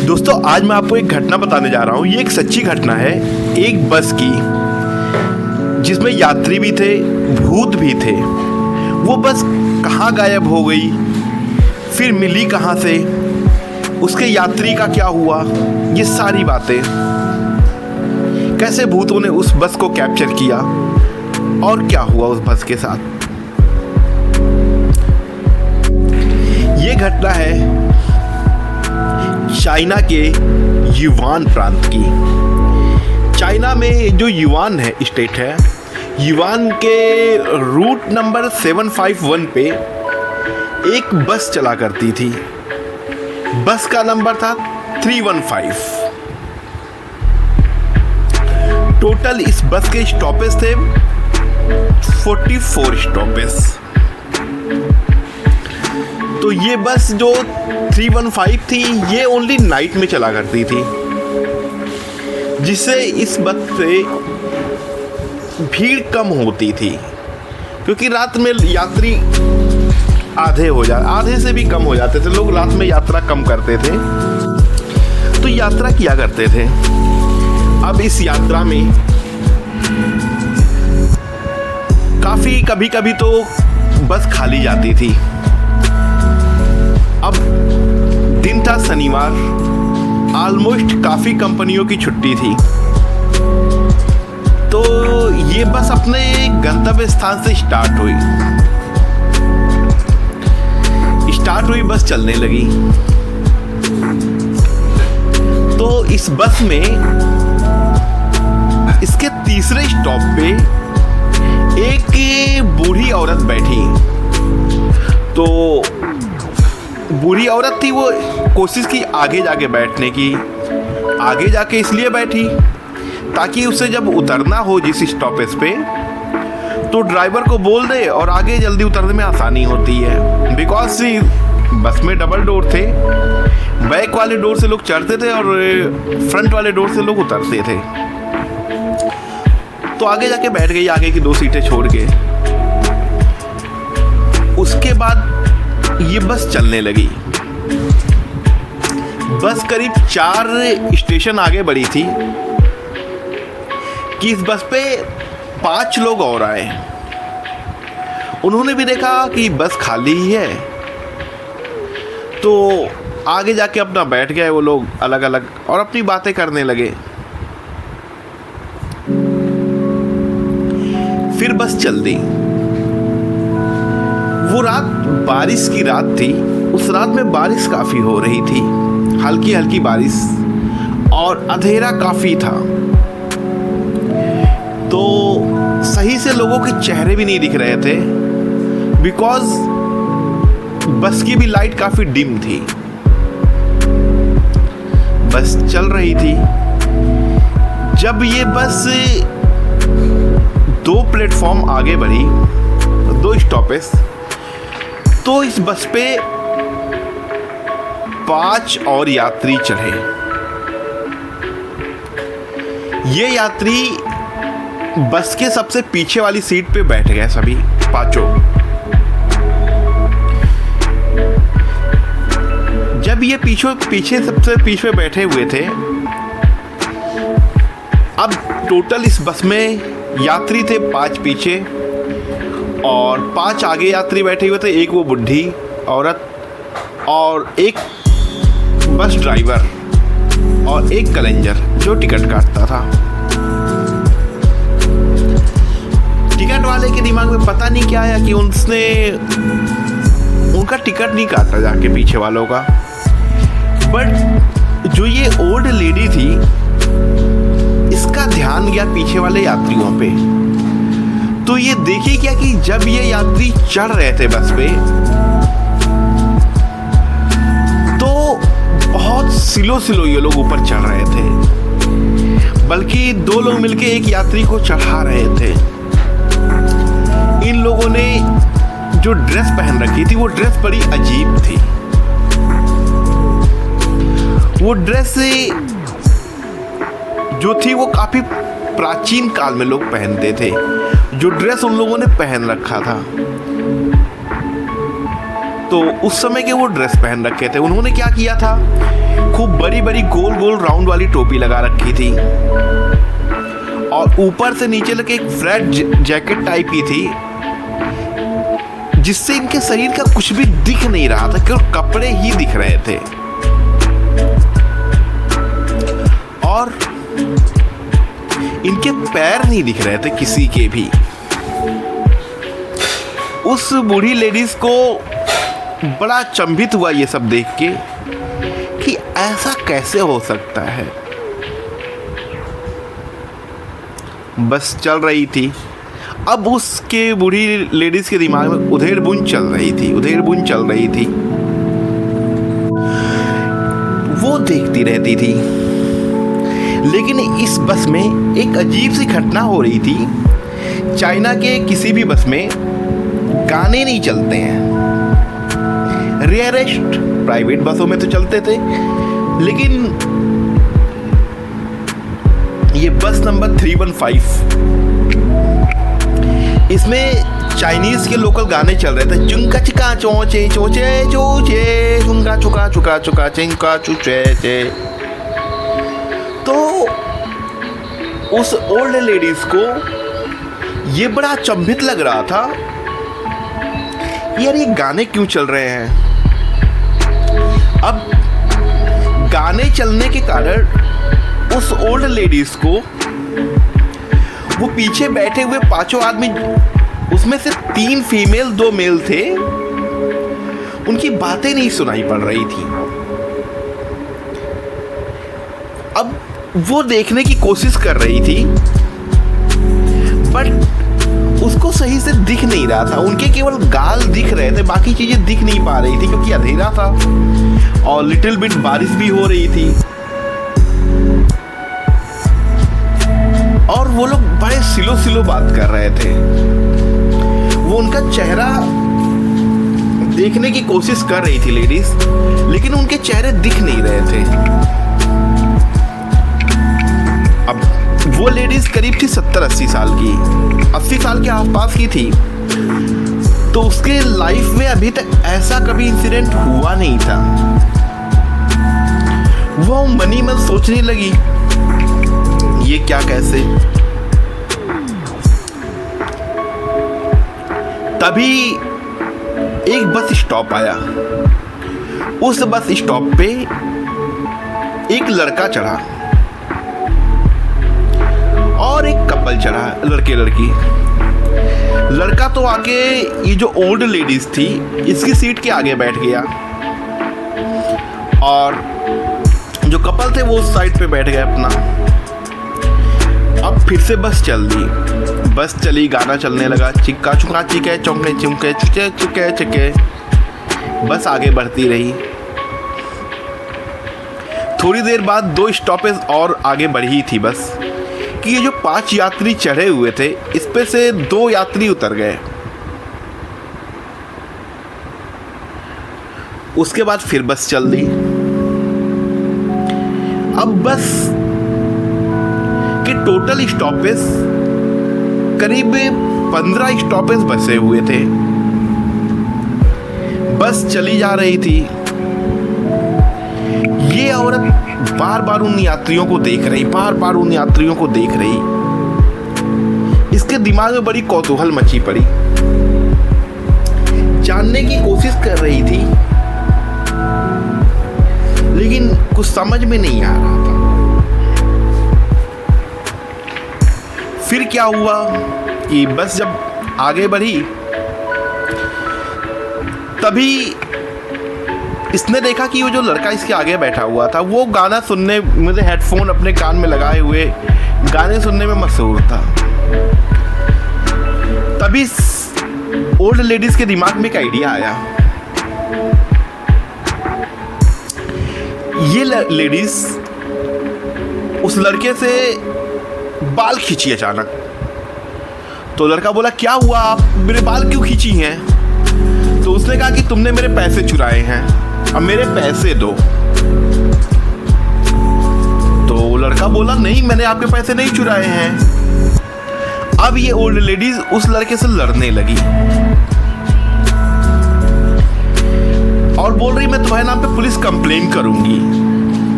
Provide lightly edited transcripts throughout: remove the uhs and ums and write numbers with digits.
दोस्तों आज मैं आपको एक घटना बताने जा रहा हूँ। ये एक सच्ची घटना है एक बस की, जिसमें यात्री भी थे, भूत भी थे। वो बस कहाँ गायब हो गई, फिर मिली कहाँ से, उसके यात्री का क्या हुआ, ये सारी बातें, कैसे भूतों ने उस बस को कैप्चर किया और क्या हुआ उस बस के साथ। ये घटना है चाइना के युवान प्रांत की। चाइना में जो युवान है स्टेट है, युवान के रूट नंबर 751 पे एक बस चला करती थी। बस का नंबर था 315। टोटल इस बस के स्टॉपेज थे 44 स्टॉपेज। तो ये बस जो 315 थी ये ओनली नाइट में चला करती थी, जिससे इस बस पे भीड़ कम होती थी, क्योंकि रात में यात्री आधे से भी कम हो जाते थे। लोग रात में यात्रा कम करते थे, तो यात्रा किया करते थे। अब इस यात्रा में काफी कभी कभी तो बस खाली जाती थी। अब दिन था शनिवार, ऑलमोस्ट काफी कंपनियों की छुट्टी थी, तो ये बस अपने गंतव्य स्थान से स्टार्ट हुई, बस चलने लगी। तो इस बस में इसके तीसरे स्टॉप पे एक बूढ़ी औरत बैठी। तो बूढ़ी औरत थी, वो कोशिश की आगे जाके बैठने की। आगे जाके इसलिए बैठी ताकि उसे जब उतरना हो जिस स्टॉपेज पे, तो ड्राइवर को बोल दे और आगे जल्दी उतरने में आसानी होती है। बिकॉज बस में डबल डोर थे, बैक वाले डोर से लोग चढ़ते थे और फ्रंट वाले डोर से लोग उतरते थे। तो आगे जाके बैठ गई, आगे की 2 सीटें छोड़ के। उसके बाद ये बस चलने लगी। बस करीब 4 स्टेशन आगे बढ़ी थी कि इस बस पे 5 लोग और आए। उन्होंने भी देखा कि बस खाली ही है, तो आगे जाके अपना बैठ गए वो लोग अलग अलग और अपनी बातें करने लगे। फिर बस चल दी। वो रात बारिश की रात थी। उस रात में बारिश काफी हो रही थी, हल्की हल्की बारिश, और अंधेरा काफी था। तो सही से लोगों के चेहरे भी नहीं दिख रहे थे, बिकॉज बस की भी लाइट काफी डिम थी। बस चल रही थी। जब ये बस 2 प्लेटफॉर्म आगे बढ़ी, 2 स्टॉपेज, तो इस बस पे 5 और यात्री चढ़े। ये यात्री बस के सबसे पीछे वाली सीट पे बैठ गए, सभी 5। जब ये पीछे सबसे पीछे बैठे हुए थे, अब टोटल इस बस में यात्री थे 5 पीछे और 5 आगे यात्री बैठे हुए थे। एक वो बुढ़ी औरत और एक बस ड्राइवर और एक कैलेंडर जो टिकट काटता था। टिकट वाले के दिमाग में पता नहीं क्या आया कि उसने उनका टिकट नहीं काटा जाके पीछे वालों का। बट जो ये ओल्ड लेडी थी, इसका ध्यान गया पीछे वाले यात्रियों पे। तो ये देखिए क्या कि जब ये यात्री चढ़ रहे थे बस पे, तो बहुत स्लो ये लोग ऊपर चढ़ रहे थे, बल्कि 2 लोग मिलके एक यात्री को चढ़ा रहे थे। इन लोगों ने जो ड्रेस पहन रखी थी, वो ड्रेस बड़ी अजीब थी। वो ड्रेस जो थी वो काफी प्राचीन काल में लोग पहनते थे। जो ड्रेस उन लोगों ने पहन रखा था, तो उस समय के वो ड्रेस पहन रखे थे। उन्होंने क्या किया था, खूब बड़ी बड़ी गोल गोल राउंड वाली टोपी लगा रखी थी और ऊपर से नीचे तक एक फ्लैट जैकेट टाइप की थी, जिससे इनके शरीर का कुछ भी दिख नहीं रहा था, केवल कपड़े ही दिख रहे थे। और इनके पैर नहीं दिख रहे थे किसी के भी। उस बूढ़ी लेडीज को बड़ा चंभित हुआ ये सब देख के कि ऐसा कैसे हो सकता है। बस चल रही थी। अब उसके बूढ़ी लेडीज के दिमाग में उधेड़ बुन चल रही थी। वो देखती रहती थी, लेकिन इस बस में एक अजीब सी घटना हो रही थी। चाइना के किसी भी बस में गाने नहीं चलते हैं। रेयरेस्ट प्राइवेट बसों में तो चलते थे, लेकिन ये बस नंबर 315, इसमें चाइनीज के लोकल गाने चल रहे थे। चुंका चिका चोचे चोचे चोचे, चुंका चुका चुका चुका चिंका चुचे चे। तो उस ओल्ड लेडीज को ये बड़ा अचंभित लग रहा था, यार ये गाने क्यों चल रहे हैं। अब गाने चलने के कारण उस ओल्ड लेडीज को वो पीछे बैठे हुए 5 आदमी, उसमें से 3 फीमेल 2 मेल थे, उनकी बातें नहीं सुनाई पड़ रही थी। अब वो देखने की कोशिश कर रही थी, बट उसको सही से दिख नहीं रहा था। उनके केवल गाल दिख रहे थे, बाकी चीजें दिख नहीं पा रही थी, क्योंकि अंधेरा था और लिटिल बिट बारिश भी हो रही थी। और वो लोग बड़े सिलो बात कर रहे थे। वो उनका चेहरा देखने की कोशिश कर रही थी लेडीज, लेकिन उनके चेहरे दिख नहीं रहे थे। अब वो लेडीज करीब थी 70-80 साल की, 80 साल के आसपास की थी। तो उसके लाइफ में अभी तक ऐसा कभी इंसिडेंट हुआ नहीं था। वो मनी मन सोचने लगी, ये क्या कैसे। तभी एक बस स्टॉप आया। उस बस स्टॉप पे एक लड़का चढ़ा और एक कपल चढ़ा, लड़के लड़की। लड़का तो आके ये जो ओल्ड लेडीज थी इसकी सीट के आगे बैठ गया और जो कपल थे वो उस साइड पे बैठ गए अपना। अब फिर से बस चल दी। बस चली, गाना चलने लगा, चिक्का चुका चिके चौंके चुमके चिके चुके चिके। बस आगे बढ़ती रही। थोड़ी देर बाद 2 स्टॉपेज और आगे बढ़ी थी बस कि ये जो 5 यात्री चढ़े हुए थे, इस पे से 2 यात्री उतर गए। उसके बाद फिर बस चल दी। अब बस के टोटल स्टॉपेज करीब 15 स्टॉपेज बसे हुए थे। बस चली जा रही थी। ये औरत बार बार उन यात्रियों को देख रही, इसके दिमाग में बड़ी कौतूहल मची पड़ी। जानने की कोशिश कर रही थी, लेकिन कुछ समझ में नहीं आ रहा था। फिर क्या हुआ कि बस जब आगे बढ़ी, तभी इसने देखा कि वो जो लड़का इसके आगे बैठा हुआ था वो गाना सुनने, मुझे हेडफोन अपने कान में लगाए हुए गाने सुनने में मशहूर था। तभी ओल्ड लेडीज के दिमाग में एक आइडिया आया। ये लेडीज उस लड़के से बाल खींची अचानक। तो लड़का बोला, क्या हुआ, आप मेरे बाल क्यों खींची हैं? तो उसने कहा कि तुमने मेरे पैसे चुराए हैं, अब मेरे पैसे दो। तो लड़का बोला, नहीं मैंने आपके पैसे नहीं चुराए हैं। अब ये ओल्ड लेडीज उस लड़के से लड़ने लगी और बोल रही, मैं तुम्हारे नाम पे पुलिस कंप्लेन करूंगी।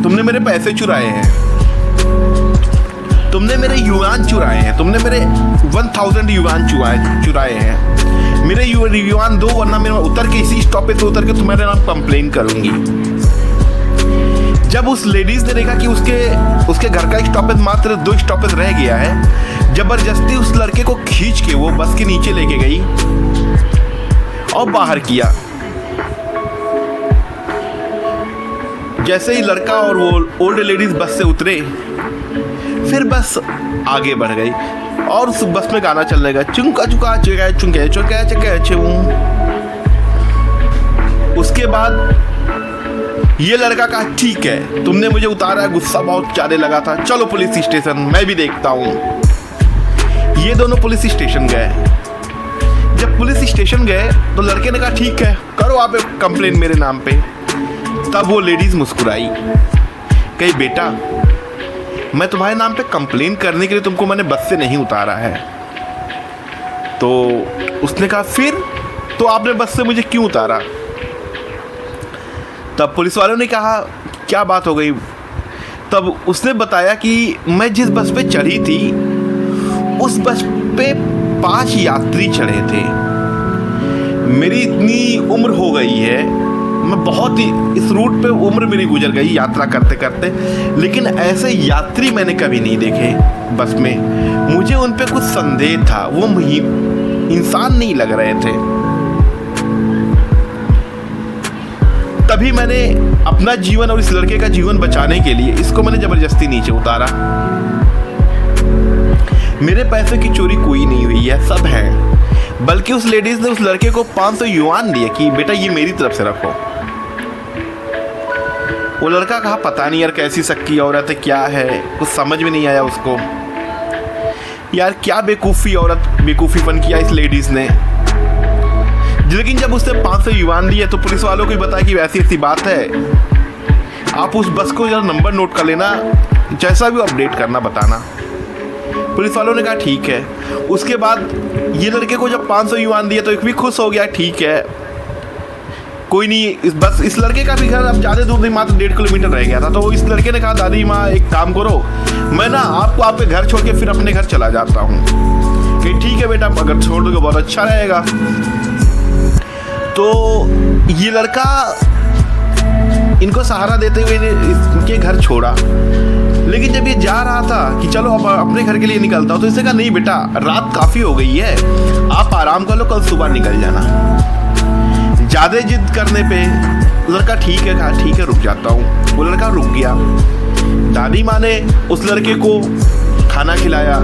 तुमने मेरे पैसे चुराए हैं, तुमने मेरे युआन चुराए हैं, तुमने मेरे 1000 युआन चुराए हैं। मेरे युआन दो, वरना मैं उतर के इसी स्टॉप पे उतर के तुम्हारे नाम कंप्लेन करूंगी। जब उस लेडीज ने देखा कि उसके घर का एक स्टॉपेज मात्र 2 स्टॉपेज रह गया है, जबरदस्ती उस लड़के को खींच के वो बस के नीचे लेके गई और बाहर किया। जैसे ही लड़का और वो ओल्ड लेडीज बस से उतरे, फिर बस आगे बढ़ गई और उस बस में गाना चलने लगा, चुंका चुका चुका चुंके चुका चुका चुं। उसके बाद ये लड़का कहा, ठीक है तुमने मुझे उतारा, गुस्सा बहुत ज्यादा लगा था, चलो पुलिस स्टेशन, मैं भी देखता हूँ। ये दोनों पुलिस स्टेशन गए। जब पुलिस स्टेशन गए तो लड़के ने कहा, ठीक है करो आप कंप्लेन मेरे नाम पे। तब वो लेडीज मुस्कुराई, कही, बेटा मैं तुम्हारे नाम पे कंप्लेन करने के लिए तुमको मैंने बस से नहीं उतारा है। तो उसने कहा, फिर तो आपने बस से मुझे क्यों उतारा? तब पुलिस वालों ने कहा, क्या बात हो गई? तब उसने बताया कि मैं जिस बस पे चढ़ी थी उस बस पे 5 यात्री चढ़े थे। मेरी इतनी उम्र हो गई है, मैं बहुत ही इस रूट पे उम्र मेरी गुजर गई यात्रा करते करते, लेकिन ऐसे यात्री मैंने कभी नहीं देखे बस में। मुझे उन पे कुछ संदेह था, वो इंसान नहीं लग रहे थे। तभी मैंने अपना जीवन और इस लड़के का जीवन बचाने के लिए इसको मैंने जबरदस्ती नीचे उतारा। मेरे पैसे की चोरी कोई नहीं हुई है, सब है। बल्कि उस लेडीज ने उस लड़के को 500 युआन दिए कि बेटा ये मेरी तरफ से रखो। वो लड़का कहा, पता नहीं यार कैसी सक्की औरत है, क्या है, कुछ समझ में नहीं आया उसको। यार क्या बेवकूफ़ीपन किया इस लेडीज ने। लेकिन जब उसने 500 युआन दिए तो पुलिस वालों को बताया कि वैसी ऐसी बात है, आप उस बस को जरा नंबर नोट कर लेना, जैसा भी अपडेट करना बताना। पुलिस वालों ने कहा ठीक है। उसके बाद ये लड़के को जब 500 युआन दिए तो एक भी खुश हो गया, ठीक है कोई नहीं। बस इस लड़के का भी घर अब ज़्यादा दूर नहीं, मात्र 1.5 किलोमीटर रह गया था। तो इस लड़के ने कहा, दादी माँ एक काम करो, मैं ना आपको आपके घर छोड़ के फिर अपने घर चला जाता हूँ। कि ठीक है बेटा, अगर छोड़ दोगे बहुत अच्छा रहेगा। तो ये लड़का इनको सहारा देते हुए इनके घर छोड़ा। लेकिन जब ये जा रहा था कि चलो अब अपने घर के लिए निकलता हूँ, तो इसने कहा, नहीं बेटा रात काफ़ी हो गई है, आप आराम कर लो, कल सुबह निकल जाना। ज़्यादा जिद करने पे लड़का ठीक है कहा, ठीक है रुक जाता हूँ। वो लड़का रुक गया। दादी माँ ने उस लड़के को खाना खिलाया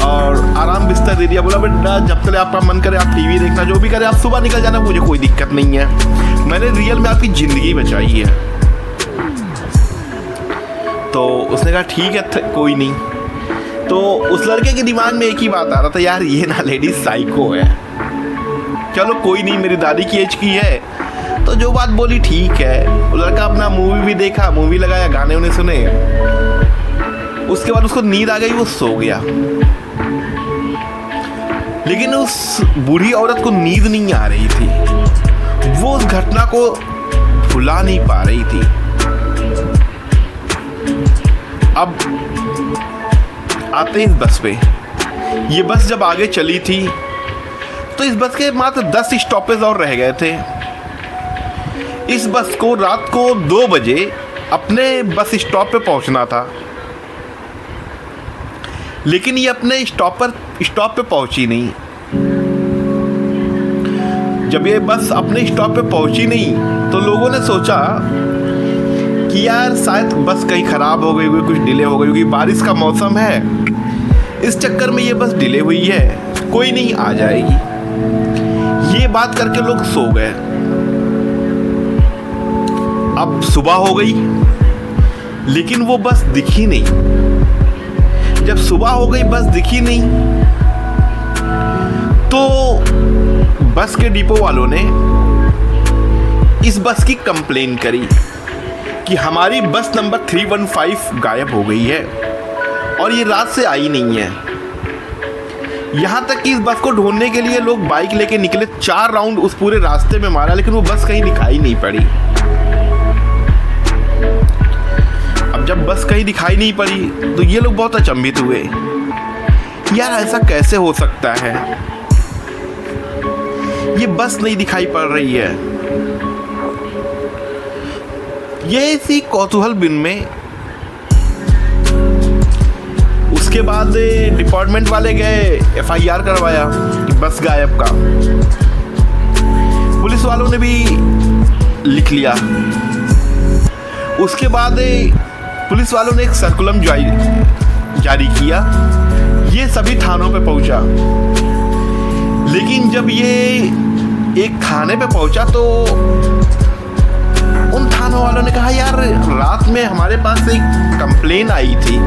और आराम बिस्तर दे दिया। बोला, बेटा जब तक आपका मन करे आप टीवी देखना, जो भी करे आप सुबह निकल जाना, मुझे कोई दिक्कत नहीं है, मैंने रियल में आपकी ज़िंदगी बचाई है। तो उसने कहा ठीक है कोई नहीं। तो उस लड़के के दिमाग में एक ही बात आ रहा था, यार ये ना लेडीज साइको है, चलो कोई नहीं, मेरी दादी की एज की है तो जो बात बोली ठीक है। वो लड़का अपना मूवी भी देखा, मूवी लगाया, गाने उन्हें सुने। उसके बाद उसको नींद आ गई, वो सो गया। लेकिन उस बूढ़ी औरत को नींद नहीं आ रही थी, वो उस घटना को भुला नहीं पा रही थी। अब आते हैं इस बस पे। ये बस जब आगे चली थी तो इस बस के मात्र 10 स्टॉपेज और रह गए थे। इस बस को रात को 2 बजे अपने बस स्टॉप पे पहुंचना था, लेकिन ये अपने स्टॉप पे पहुंची नहीं। जब ये बस अपने स्टॉप पे पहुंची नहीं तो लोगों ने सोचा कि यार शायद बस कहीं ख़राब हो गई होगी, कुछ डिले हो गई होगी, बारिश का मौसम है, इस चक्कर में ये बस डिले हुई है, कोई नहीं आ जाएगी। ये बात करके लोग सो गए। अब सुबह हो गई लेकिन वो बस दिखी नहीं। जब सुबह हो गई बस दिखी नहीं तो बस के डिपो वालों ने इस बस की कंप्लेन करी कि हमारी बस नंबर 315 गायब हो गई है और ये रात से आई नहीं है। यहाँ तक कि इस बस को ढूंढने के लिए लोग बाइक लेके निकले, 4 राउंड उस पूरे रास्ते में मारा, लेकिन वो बस कहीं दिखाई नहीं पड़ी। बस कहीं दिखाई नहीं पड़ी। तो ये लोग बहुत अचंभित हुए, यार ऐसा कैसे हो सकता है, ये बस नहीं दिखाई पड़ रही है। ये इसी कौतूहल बिन में उसके बाद डिपार्टमेंट वाले गए, एफआईआर करवाया कि बस गायब का। पुलिस वालों ने भी लिख लिया। उसके बाद पुलिस वालों ने एक सर्कुलम जारी किया, ये सभी थानों पे पहुंचा। लेकिन जब ये एक थाने पे पहुंचा तो उन थानों वालों ने कहा, यार रात में हमारे पास एक कंप्लेन आई थी,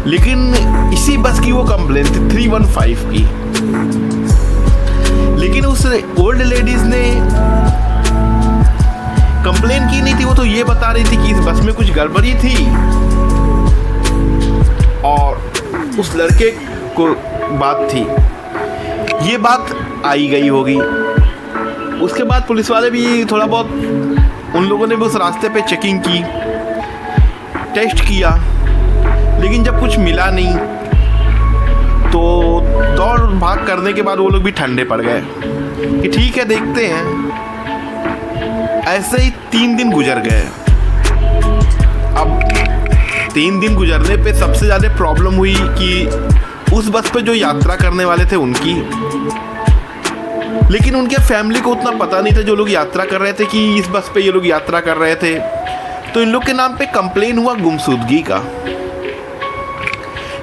लेकिन इसी बस की वो कंप्लेन थी 315 की। लेकिन उस ओल्ड लेडीज ने कंप्लेन की नहीं थी, वो तो ये बता रही थी कि इस बस में कुछ गड़बड़ी थी और उस लड़के को बात थी। ये बात आई गई होगी। उसके बाद पुलिस वाले भी थोड़ा बहुत, उन लोगों ने भी उस रास्ते पे चेकिंग की, टेस्ट किया, लेकिन जब कुछ मिला नहीं तो दौड़ भाग करने के बाद वो लोग भी ठंडे पड़ गए कि ठीक है देखते हैं। ऐसे ही 3 दिन गुजर गए। अब 3 दिन गुजरने पे सबसे ज़्यादा प्रॉब्लम हुई कि उस बस पे जो यात्रा करने वाले थे उनकी, लेकिन उनके फैमिली को उतना पता नहीं था जो लोग यात्रा कर रहे थे कि इस बस पे ये लोग यात्रा कर रहे थे। तो इन लोग के नाम पे कंप्लेन हुआ गुमशुदगी का।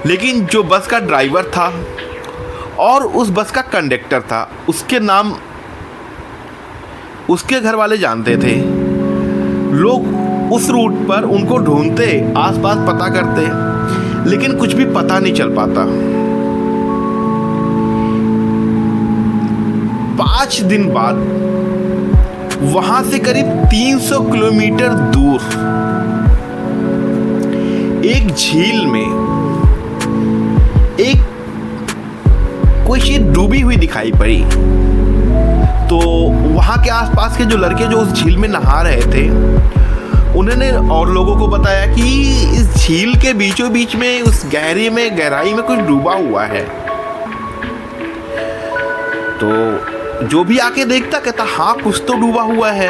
लेकिन जो बस का ड्राइवर था और उस बस का कंडक्टर था, उसके नाम उसके घर वाले जानते थे। लोग उस रूट पर उनको ढूंढते, आसपास पता करते, लेकिन कुछ भी पता नहीं चल पाता। 5 दिन बाद वहां से करीब 300 किलोमीटर दूर एक झील में एक कोई चीज डूबी हुई दिखाई पड़ी। तो वहाँ के आसपास के जो लड़के जो उस झील में नहा रहे थे, उन्होंने और लोगों को बताया कि इस झील के बीचों बीच में उस गहराई में कुछ डूबा हुआ है। तो जो भी आके देखता कहता, हाँ कुछ तो डूबा हुआ है।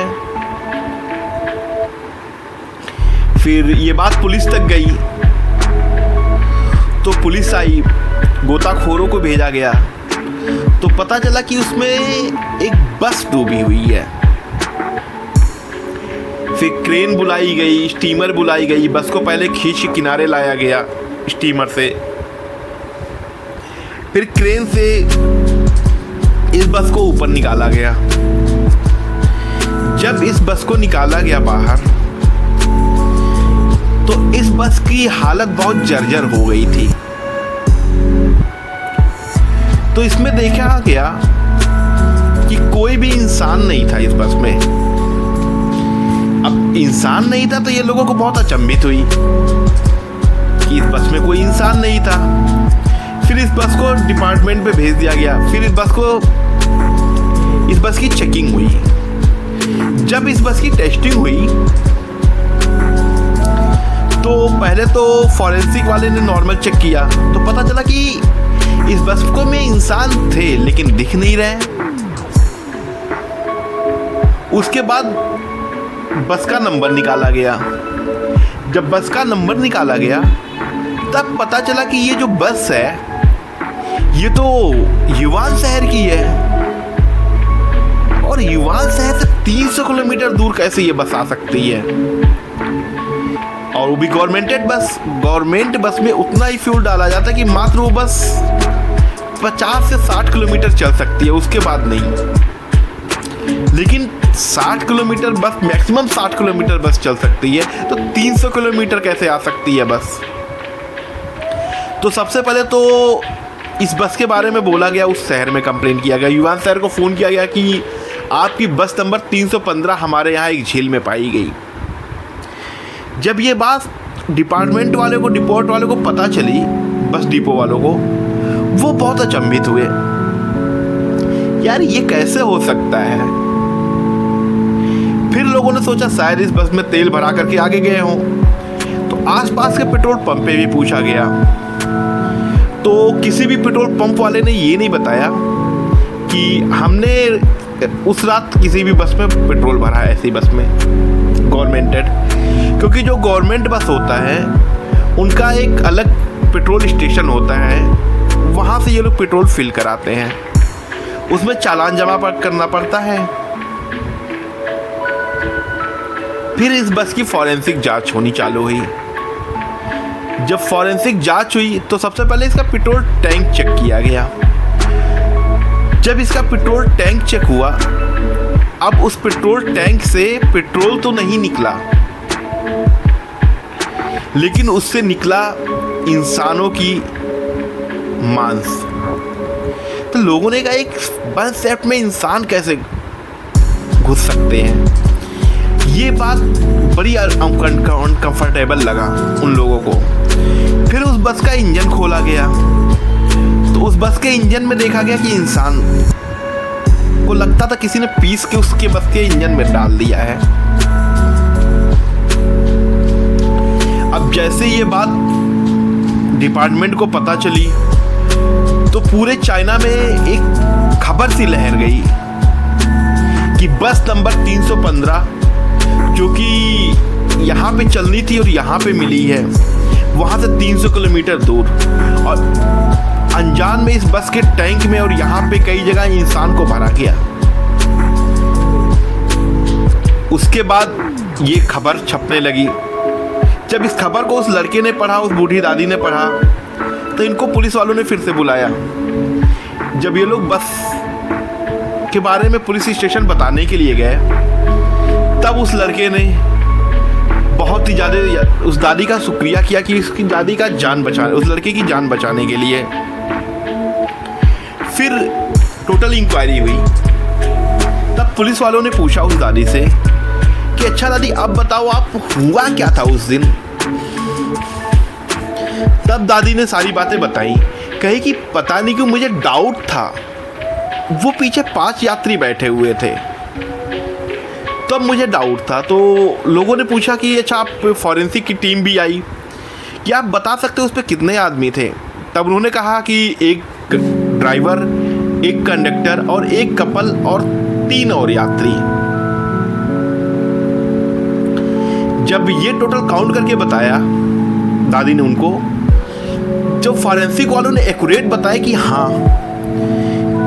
फिर ये बात पुलिस तक गई तो पुलिस आई, गोताखोरों को भेजा गया तो पता चला कि उसमें एक बस डूबी हुई है। फिर क्रेन बुलाई गई, स्टीमर बुलाई गई, बस को पहले खींच के किनारे लाया गया स्टीमर से, फिर क्रेन से इस बस को ऊपर निकाला गया। जब इस बस को निकाला गया बाहर तो इस बस की हालत बहुत जर्जर हो गई थी। तो इसमें देखा गया कि कोई भी इंसान नहीं था इस बस में। अब इंसान नहीं था तो ये लोगों को बहुत अचंभित हुई कि इस बस में कोई इंसान नहीं था। फिर इस बस को डिपार्टमेंट पे भेज दिया गया। फिर इस बस की चेकिंग हुई। जब इस बस की टेस्टिंग हुई तो पहले तो फॉरेंसिक वाले ने नॉर्मल चेक किया तो पता चला कि इस बस को में इंसान थे लेकिन दिख नहीं रहे। उसके बाद बस का नंबर निकाला गया। जब बस का नंबर निकाला गया तब पता चला कि ये जो बस है ये तो युवान शहर की है। और युवान शहर से 300 किलोमीटर दूर कैसे ये बस आ सकती है, और वो भी गवर्नमेंट बस में उतना ही फ्यूल डाला जाता है कि मात्र वो बस 50 से 60 किलोमीटर चल सकती है, उसके बाद नहीं। लेकिन 60 किलोमीटर बस, मैक्सिमम 60 किलोमीटर बस चल सकती है, तो 300 किलोमीटर कैसे आ सकती है बस। तो सबसे पहले तो इस बस के बारे में बोला गया, उस शहर में कंप्लेन किया गया, युवान शहर को फ़ोन किया गया कि आपकी बस नंबर 315 हमारे यहाँ एक झील में पाई गई। जब ये बात डिपार्टमेंट वाले को, डिपोट वाले को पता चली, बस डिपो वालों को, वो बहुत अचंभित हुए, यार ये कैसे हो सकता है। फिर लोगों ने सोचा शायद इस बस में तेल भरा करके आगे गए हों। तो आसपास के पेट्रोल पंप पे भी पूछा गया तो किसी भी पेट्रोल पंप वाले ने ये नहीं बताया कि हमने उस रात किसी भी बस में पेट्रोल भरा है, ऐसी बस में गवर्नमेंटेड। क्योंकि जो गवर्नमेंट बस होता है उनका एक अलग पेट्रोल स्टेशन होता है, वहाँ से ये लोग पेट्रोल फिल कराते हैं, उसमें चालान जमा करना पड़ता है। फिर इस बस की फॉरेंसिक जांच होनी चालू हुई। जब फॉरेंसिक जांच हुई तो सबसे पहले इसका पेट्रोल टैंक चेक किया गया। जब इसका पेट्रोल टैंक चेक हुआ, अब उस पेट्रोल टैंक से पेट्रोल तो नहीं निकला, लेकिन उससे निकला इंसानों की मांस। तो लोगों ने कहा एक बस सेट में इंसान कैसे घुस सकते हैं। ये बात बड़ी अनकंफर्टेबल लगा उन लोगों को। फिर उस बस का इंजन खोला गया तो उस बस के इंजन में देखा गया कि इंसान को लगता था किसी ने पीस के उसके बस के इंजन में डाल दिया है। अब जैसे ये बात डिपार्टमेंट को पता चली तो पूरे चाइना में एक खबर सी लहर गई कि बस नंबर 315 जो कि यहाँ पे चलनी थी और यहाँ पे मिली है, वहाँ से 300 किलोमीटर दूर, और अनजान में इस बस के टैंक में और यहाँ पे कई जगह इंसान को मारा गया। उसके बाद ये खबर छपने लगी। जब इस खबर को उस लड़के ने पढ़ा, उस बूढ़ी दादी ने पढ़ा, तो इनको पुलिस वालों ने फिर से बुलाया। जब ये लोग बस के बारे में पुलिस स्टेशन बताने के लिए गए, तब उस लड़के ने बहुत ही ज़्यादा उस दादी का शुक्रिया किया कि उसकी दादी का जान बचाने, उस लड़के की जान बचाने के लिए। फिर टोटल इंक्वायरी हुई। तब पुलिस वालों ने पूछा उस दादी से कि अच्छा दादी, अब बताओ आप हुआ क्या था उस दिन। तब दादी ने सारी बातें बताई। कही कि पता नहीं क्यों मुझे डाउट था, वो पीछे 5 यात्री बैठे हुए थे, तब मुझे डाउट था। तो लोगों ने पूछा कि अच्छा आप फॉरेंसिक की टीम भी आई, क्या आप बता सकते हो उस पर कितने आदमी थे। तब उन्होंने कहा कि एक ड्राइवर, एक कंडक्टर और एक कपल और 3 और यात्री। जब ये टोटल काउंट करके बताया दादी ने उनको, जो फॉरेंसिक वालों ने एक्यूरेट बताया कि हाँ,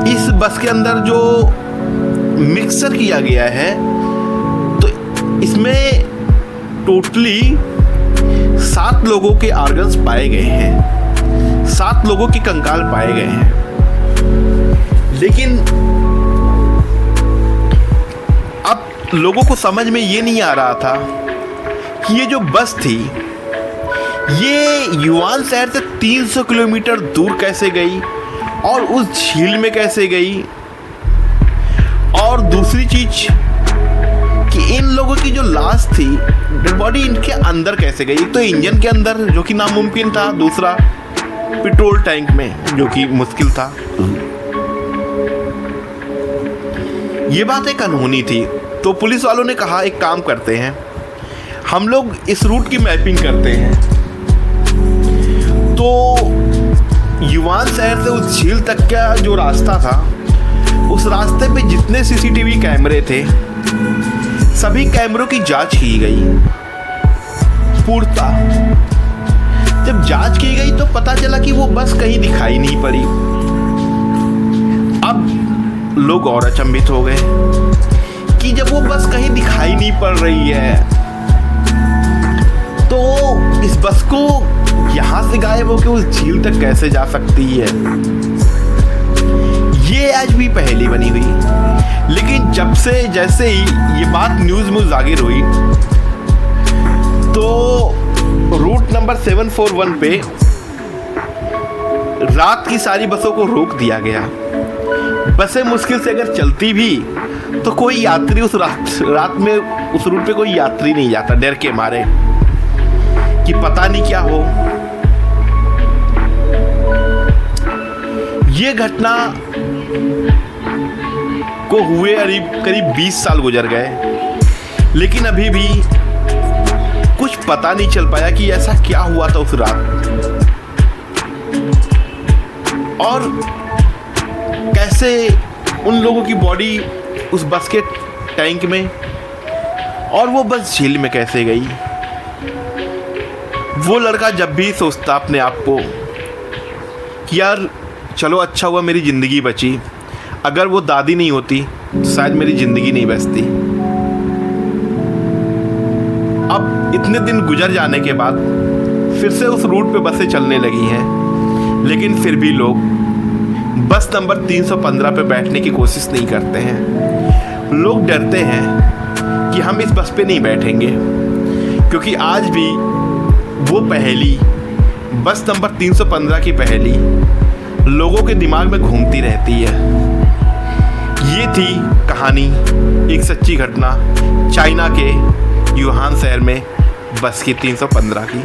इस बस के अंदर जो मिक्सर किया गया है तो इसमें टोटली 7 लोगों के ऑर्गन्स पाए गए हैं, 7 लोगों के कंकाल पाए गए हैं। लेकिन अब लोगों को समझ में ये नहीं आ रहा था कि ये जो बस थी ये युआन शहर से 300 किलोमीटर दूर कैसे गई और उस झील में कैसे गई। और दूसरी चीज कि इन लोगों की जो लाश थी, डेड बॉडी इनके अंदर कैसे गई। एक तो इंजन के अंदर जो कि नामुमकिन था, दूसरा पेट्रोल टैंक में जो कि मुश्किल था। ये बात एक अनहोनी थी। तो पुलिस वालों ने कहा एक काम करते हैं, हम लोग इस रूट की मैपिंग करते हैं। तो युआन शहर से उस झील तक का जो रास्ता था, उस रास्ते पे जितने सीसीटीवी कैमरे थे सभी कैमरों की जांच की गई पूर्णतः। जब जांच की गई तो पता चला कि वो बस कहीं दिखाई नहीं पड़ी। अब लोग और अचंभित हो गए कि जब वो बस कहीं दिखाई नहीं पड़ रही है तो इस बस को यहां से गायब होकर उस झील तक कैसे जा सकती है। ये आज भी पहेली बनी हुई। लेकिन जब से जैसे ही ये बात न्यूज में जाहिर हुई तो रूट नंबर 741 पे रात की सारी बसों को रोक दिया गया। बसें मुश्किल से अगर चलती भी तो कोई यात्री उस रात में उस रूट पे कोई यात्री नहीं जाता, डर के मारे कि पता नहीं क्या हो। ये घटना को हुए करीब 20 साल गुजर गए, लेकिन अभी भी कुछ पता नहीं चल पाया कि ऐसा क्या हुआ था उस रात, और कैसे उन लोगों की बॉडी उस बस के टैंक में, और वो बस झील में कैसे गई। वो लड़का जब भी सोचता अपने आप को कि यार चलो अच्छा हुआ मेरी ज़िंदगी बची, अगर वो दादी नहीं होती तो शायद मेरी ज़िंदगी नहीं बचती। अब इतने दिन गुजर जाने के बाद फिर से उस रूट पे बसें चलने लगी हैं, लेकिन फिर भी लोग बस नंबर 315 पे बैठने की कोशिश नहीं करते हैं। लोग डरते हैं कि हम इस बस पे नहीं बैठेंगे, क्योंकि आज भी वो पहेली, बस नंबर 315 की पहेली लोगों के दिमाग में घूमती रहती है। ये थी कहानी, एक सच्ची घटना चाइना के यूहान शहर में बस की 315 की।